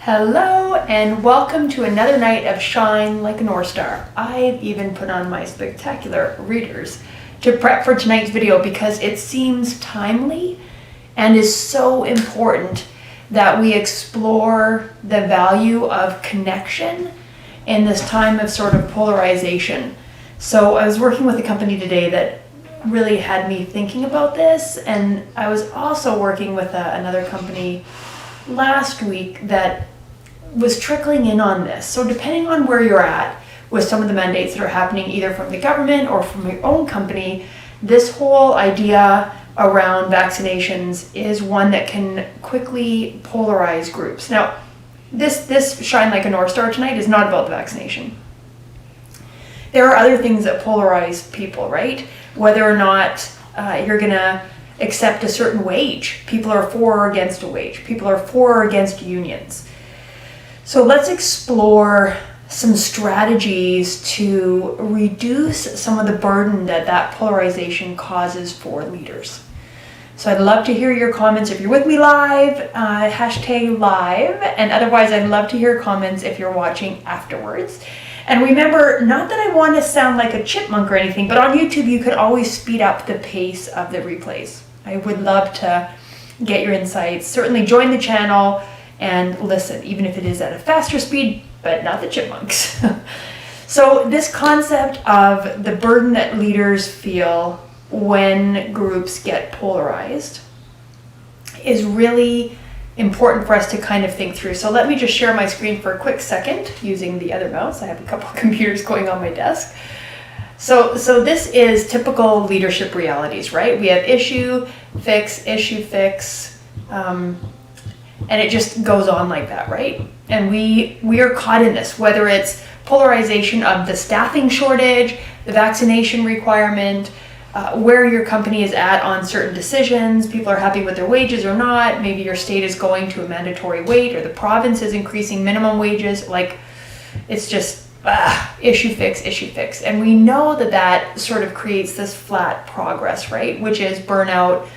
Hello and welcome to another night of Shine Like a North Star. I've even put on my spectacular readers to prep for tonight's video because it seems timely and is so important that we explore the value of connection in this time of sort of polarization. So I was working with a company today that really had me thinking about this, and I was also working with another company last week that was trickling in on this. So depending on where you're at with some of the mandates that are happening either from the government or from your own company, this whole idea around vaccinations is one that can quickly polarize groups. Now, this Shine Like a North Star tonight is not about the vaccination. There are other things that polarize people, right? Whether or not you're gonna accept a certain wage. People are for or against a wage. People are for or against unions. So let's explore some strategies to reduce some of the burden that polarization causes for leaders. So I'd love to hear your comments if you're with me live, hashtag live, and otherwise I'd love to hear comments if you're watching afterwards. And remember, not that I want to sound like a chipmunk or anything, but on YouTube you could always speed up the pace of the replays. I would love to get your insights. Certainly join the channel and listen, even if it is at a faster speed, but not the chipmunks. So this concept of the burden that leaders feel when groups get polarized is really important for us to kind of think through. So let me just share my screen for a quick second using the other mouse. I have a couple of computers going on my desk. So this is typical leadership realities, right? We have issue, fix, and it just goes on like that, right? And we are caught in this, whether it's polarization of the staffing shortage, the vaccination requirement, where your company is at on certain decisions, people are happy with their wages or not, maybe your state is going to a mandatory wage or the province is increasing minimum wages, like it's just issue fix. And we know that sort of creates this flat progress, right? Which is burnout,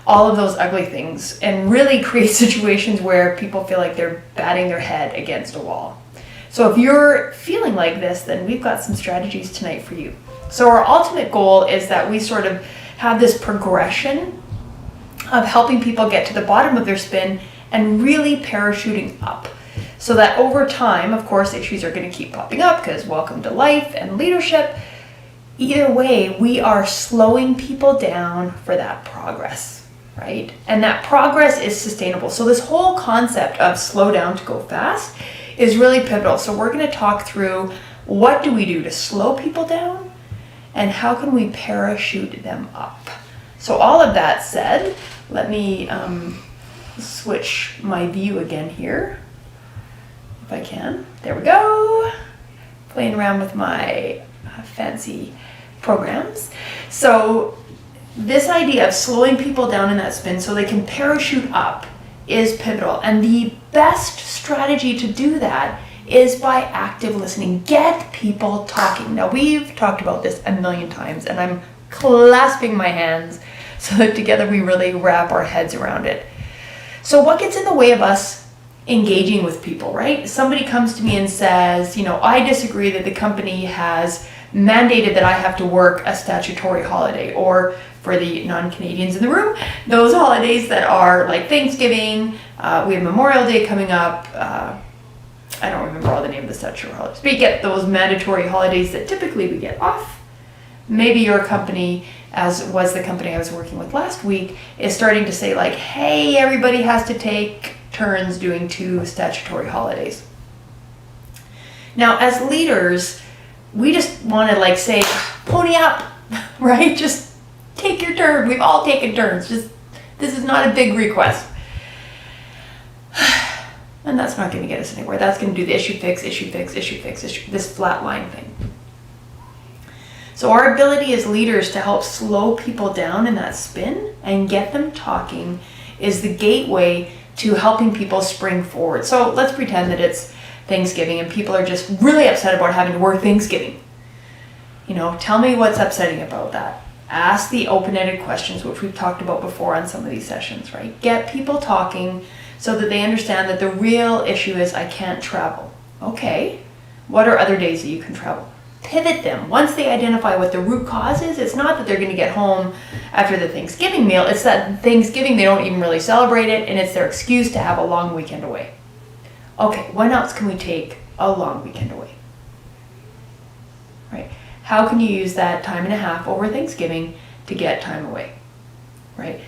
all of those ugly things, and really create situations where people feel like they're batting their head against a wall. So if you're feeling like this, then we've got some strategies tonight for you. So our ultimate goal is that we sort of have this progression of helping people get to the bottom of their spin and really parachuting up. So that over time, of course, issues are going to keep popping up because welcome to life and leadership. Either way, we are slowing people down for that progress, right? And that progress is sustainable. So this whole concept of slow down to go fast is really pivotal. So we're going to talk through what do we do to slow people down and how can we parachute them up. So all of that said, let me switch my view again here, if I can. There we go. Playing around with my fancy programs. So this idea of slowing people down in that spin so they can parachute up is pivotal. And the best strategy to do that is by active listening. Get people talking. Now, we've talked about this a million times, and I'm clasping my hands so that together we really wrap our heads around it. So what gets in the way of us engaging with people, right? Somebody comes to me and says, I disagree that the company has mandated that I have to work a statutory holiday, or for the non-Canadians in the room, those holidays that are like Thanksgiving, we have Memorial Day coming up, I don't remember all the name of the statutory holidays, but you get those mandatory holidays that typically we get off. Maybe your company, as was the company I was working with last week, is starting to say like, hey, everybody has to take turns doing 2 statutory holidays. Now, as leaders, we just want to say, pony up, right? Just take your turn. We've all taken turns. This is not a big request. And that's not going to get us anywhere. That's going to do the issue fix, this flat line thing. So our ability as leaders to help slow people down in that spin and get them talking is the gateway to helping people spring forward. So let's pretend that it's Thanksgiving and people are just really upset about having to work Thanksgiving. Tell me what's upsetting about that. Ask the open-ended questions, which we've talked about before on some of these sessions, right? Get people talking so that they understand that the real issue is I can't travel. Okay, what are other days that you can travel? Pivot them. Once they identify what the root cause is, it's not that they're going to get home after the Thanksgiving meal. It's that Thanksgiving they don't even really celebrate it, and it's their excuse to have a long weekend away. Okay, when else can we take a long weekend away? Right? How can you use that time and a half over Thanksgiving to get time away? Right?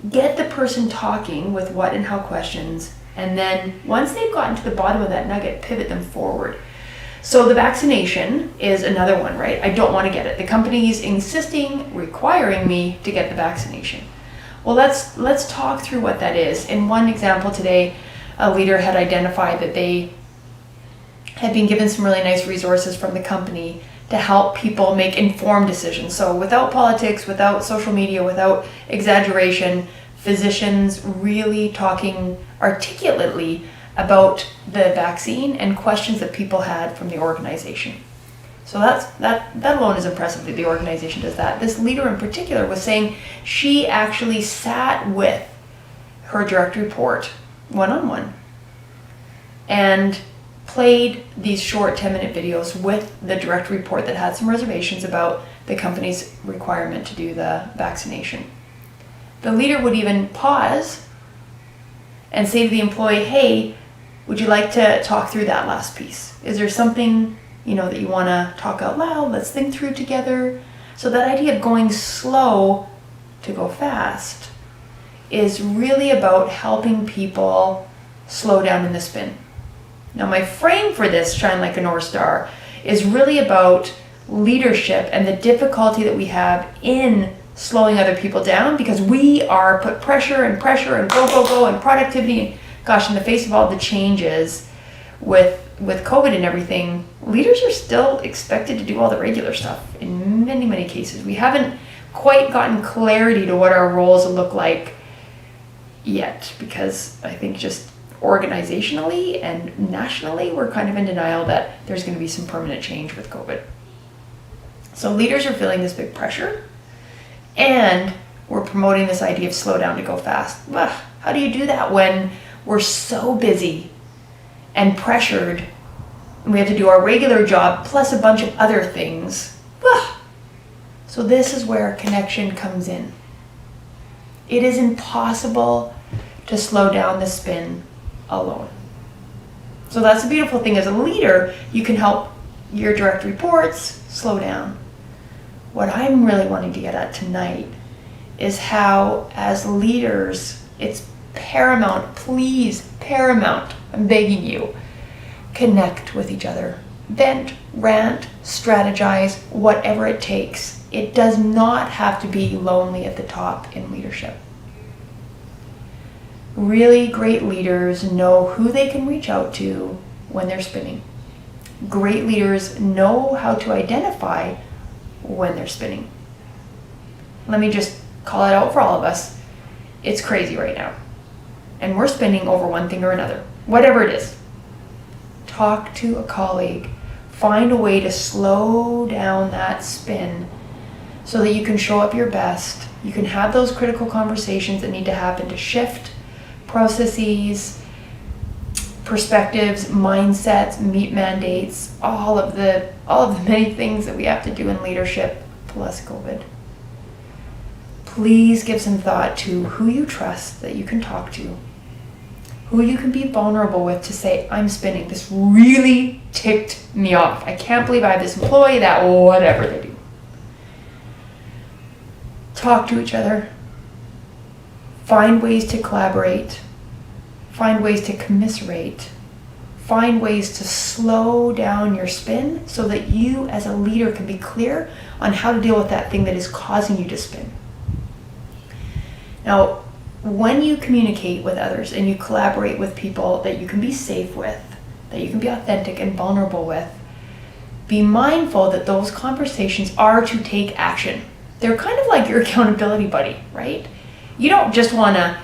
Get the person talking with what and how questions, and then once they've gotten to the bottom of that nugget, pivot them forward. So the vaccination is another one, right? I don't want to get it. The company's insisting, requiring me to get the vaccination. Well, let's talk through what that is. In one example today, a leader had identified that they had been given some really nice resources from the company to help people make informed decisions. So without politics, without social media, without exaggeration, physicians really talking articulately about the vaccine and questions that people had from the organization. So that alone is impressive that the organization does that. This leader in particular was saying she actually sat with her direct report one-on-one and played these short 10-minute videos with the direct report that had some reservations about the company's requirement to do the vaccination. The leader would even pause and say to the employee, hey, would you like to talk through that last piece? Is there something, that you want to talk out loud? Let's think through together. So that idea of going slow to go fast is really about helping people slow down in the spin. Now, my frame for this, Shine Like a North Star, is really about leadership and the difficulty that we have in slowing other people down, because we are put pressure and go and productivity. Gosh, in the face of all the changes with COVID and everything, leaders are still expected to do all the regular stuff in many, many cases. We haven't quite gotten clarity to what our roles look like yet, because I think just organizationally and nationally, we're kind of in denial that there's going to be some permanent change with COVID. So leaders are feeling this big pressure, and we're promoting this idea of slow down to go fast. Well, how do you do that when we're so busy and pressured and we have to do our regular job plus a bunch of other things? So this is where connection comes in. It is impossible to slow down the spin alone. So that's the beautiful thing. As a leader, you can help your direct reports slow down. What I'm really wanting to get at tonight is how, as leaders, it's paramount, please, paramount, I'm begging you, connect with each other. Vent, rant, strategize, whatever it takes. It does not have to be lonely at the top in leadership. Really great leaders know who they can reach out to when they're spinning. Great leaders know how to identify when they're spinning. Let me just call it out for all of us. It's crazy right now. And we're spinning over one thing or another, whatever it is. Talk to a colleague. Find a way to slow down that spin so that you can show up your best. You can have those critical conversations that need to happen to shift processes, perspectives, mindsets, meet mandates, all of the many things that we have to do in leadership plus COVID. Please give some thought to who you trust that you can talk to, who you can be vulnerable with to say, I'm spinning. This really ticked me off. I can't believe I have this employee that whatever they do. Talk to each other. Find ways to collaborate. Find ways to commiserate. Find ways to slow down your spin so that you as a leader can be clear on how to deal with that thing that is causing you to spin. Now, when you communicate with others and you collaborate with people that you can be safe with, that you can be authentic and vulnerable with, be mindful that those conversations are to take action. They're kind of like your accountability buddy, right? You don't just want to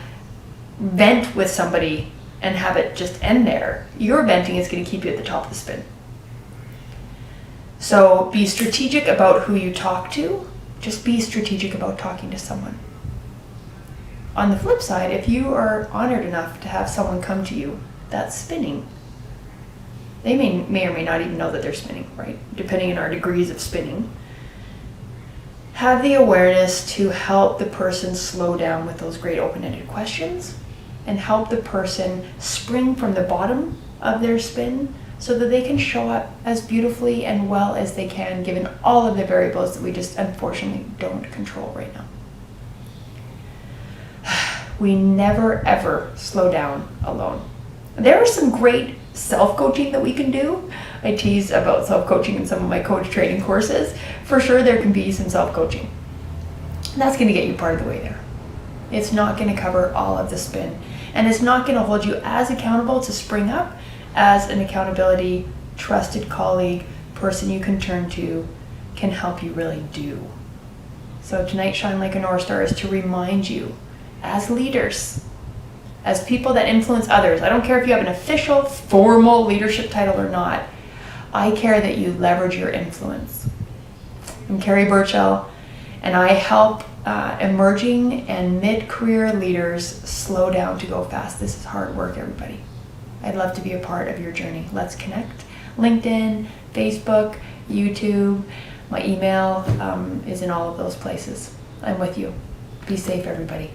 vent with somebody and have it just end there. Your venting is going to keep you at the top of the spin. So be strategic about who you talk to. Just be strategic about talking to someone. On the flip side, if you are honored enough to have someone come to you that's spinning, they may or may not even know that they're spinning, right? Depending on our degrees of spinning. Have the awareness to help the person slow down with those great open-ended questions and help the person spring from the bottom of their spin so that they can show up as beautifully and well as they can, given all of the variables that we just unfortunately don't control right now. We never ever slow down alone. There is some great self-coaching that we can do. I tease about self-coaching in some of my coach training courses. For sure, there can be some self-coaching. That's going to get you part of the way there. It's not going to cover all of the spin. And it's not going to hold you as accountable to spring up as an accountability, trusted colleague, person you can turn to, can help you really do. So tonight, Shine Like a North Star is to remind you, as leaders, as people that influence others, I don't care if you have an official, formal leadership title or not, I care that you leverage your influence. I'm Carrie Burchell, and I help emerging and mid-career leaders slow down to go fast. This is hard work, everybody. I'd love to be a part of your journey. Let's connect. LinkedIn, Facebook, YouTube, my email is in all of those places. I'm with you. Be safe, everybody.